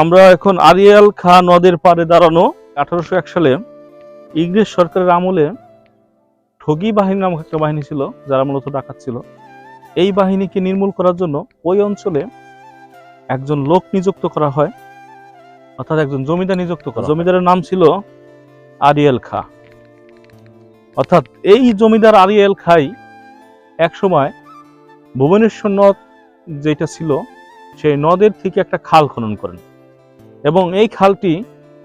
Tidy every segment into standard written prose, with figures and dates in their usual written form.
আমরা এখন আড়িয়াল খাঁ নদের পাড়ে দাঁড়ানো। 1801 সালে ইংরেজ সরকারের আমলে ঠগী বাহিনী নামক একটা বাহিনী ছিল, যারা মূলত ডাকাত ছিল। এই বাহিনীকে নির্মূল করার জন্য ওই অঞ্চলে একজন লোক নিযুক্ত করা হয়, অর্থাৎ একজন জমিদার নিযুক্ত করা। জমিদারের নাম ছিল আড়িয়াল খাঁ। অর্থাৎ এই জমিদার আড়িয়াল খাই এক সময় ভুবনেশ্বর নদ যেটা ছিল সেই নদের থেকে একটা খাল খনন করেন এবং এই খালটি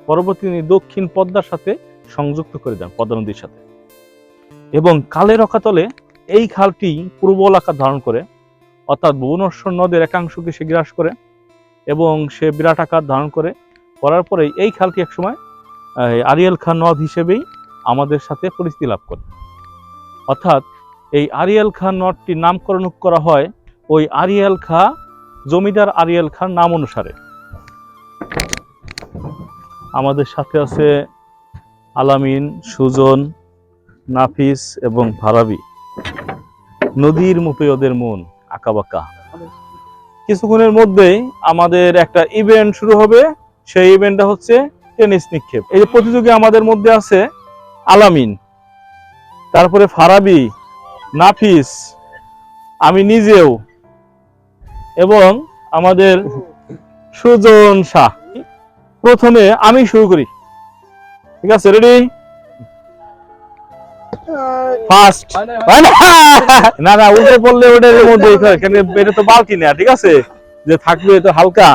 পরবর্তীতে দক্ষিণ পদ্মার সাথে সংযুক্ত করে দেন, পদ্মা নদীর সাথে। এবং কালের অকাতলে এই খালটি প্রবল আকার ধারণ করে, অর্থাৎ ভুবনেশ্বর নদের একাংশকে সে গ্রাস করে এবং সে বিরাট আকার ধারণ করার পরে এই খালটি একসময় আড়িয়াল খাঁ নদ হিসেবেই আমাদের সাথে পরিচিতি লাভ করে। অর্থাৎ এই আড়িয়াল খাঁ নদটির নামকরণ করা হয় ওই আড়িয়াল খাঁ, জমিদার আড়িয়াল খাঁর নাম অনুসারে। আমাদের সাথে আছে আলামিন, সুজন, নাফিস এবং ফারাবি। নদীর মতোই ওদের মন আঁকাবাঁকা। কিছুক্ষণের মধ্যেই আমাদের একটা ইভেন্ট শুরু হবে। সেই ইভেন্টটা হচ্ছে টেনিস নিক্ষেপ। এই যে প্রতিযোগী আমাদের মধ্যে আছে আলামিন, তারপরে ফারাবি, নাফিস, আমি নিজেও এবং আমাদের সুজন শাহ। প্রথমে আমি শুরু করি, ঠিক আছে? রেডি? ফার্স্ট। না না, উল্টে পড়লে ওটার মধ্যে এটা তো বালতি না, ঠিক আছে? যে থাকবে তো হালকা।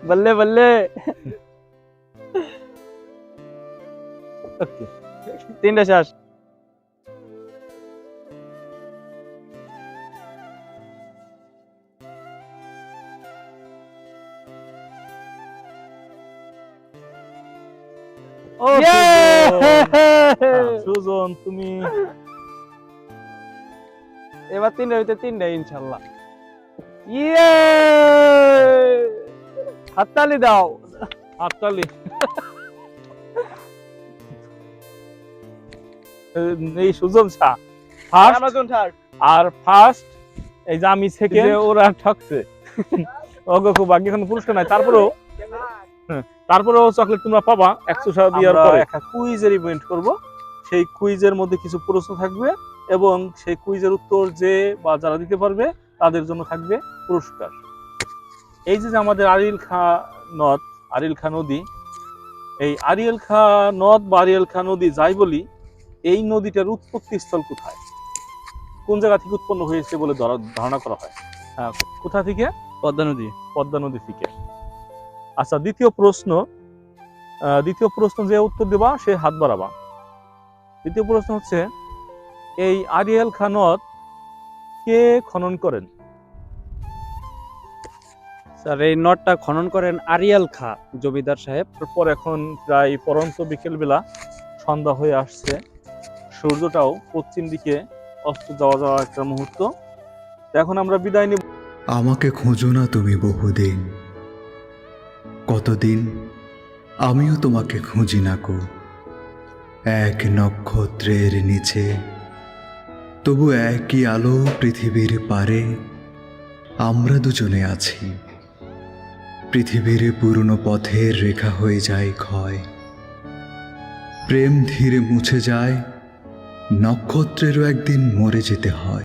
बल्ले बल्ले। तीन चार। সুজন, তুমি এবার তিনটা হইতে তিনটা ইনশাআল্লাহ। ইয়ে, হাততালি দাও, হাততালি। এই সুজন শাহ আর ফার্স্ট। এই যে আমি সেকেন্ড, ওরা ঠকছে। ওগো খুব ভাগ্য, এখন পুরস্কার নাই। তারপরেও চকলেট তোমরা পাবা 100 টাকা দেওয়ার পরে। একটা কুইজের ইভেন্ট করব। সেই কুইজের মধ্যে কিছু প্রশ্ন থাকবে এবং সেই কুইজের উত্তর যে বা যারা দিতে পারবে তাদের জন্য থাকবে পুরস্কার। এই যে আমাদের আড়িয়াল খাঁ নদ, আড়িয়াল খাঁ নদী, এই আড়িয়াল খাঁ নদ বা আড়িয়াল খাঁ নদী যাই বলি, এই নদীটার উৎপত্তি স্থল কোথায়, কোন জায়গা থেকে উৎপন্ন হয়েছে বলে ধারণা করা হয়? কোথা থেকে? পদ্মা নদী। পদ্মা নদী থেকে। আচ্ছা, দ্বিতীয় প্রশ্ন যে উত্তর দেবা সে হাত বাড়াবা। দ্বিতীয় প্রশ্ন হচ্ছে, এই আড়িয়াল খাঁ নদ কে খনন করেন? স্যার, এই নদটা খনন করেন আড়িয়াল খাঁ জমিদার সাহেব। তারপর এখন প্রায় পরন্ত বিকেল বেলা, সন্ধ্যা হয়ে আসছে, সূর্যটাও পশ্চিম দিকে অস্ত যাওয়া একটা মুহূর্ত। এখন আমরা বিদায় নিব। আমাকে খোঁজো না তুমি বহুদিন, কতদিন আমিও তোমাকে খুঁজি না কো। এক নক্ষত্রের নিচে তবু একই আলো পৃথিবীর পারে আমরা দুজনে আছি। পৃথিবীর পুরনো পথের রেখা হয়ে যায় ক্ষয়, প্রেম ধীরে মুছে যায়, নক্ষত্রেরও একদিন মরে যেতে হয়।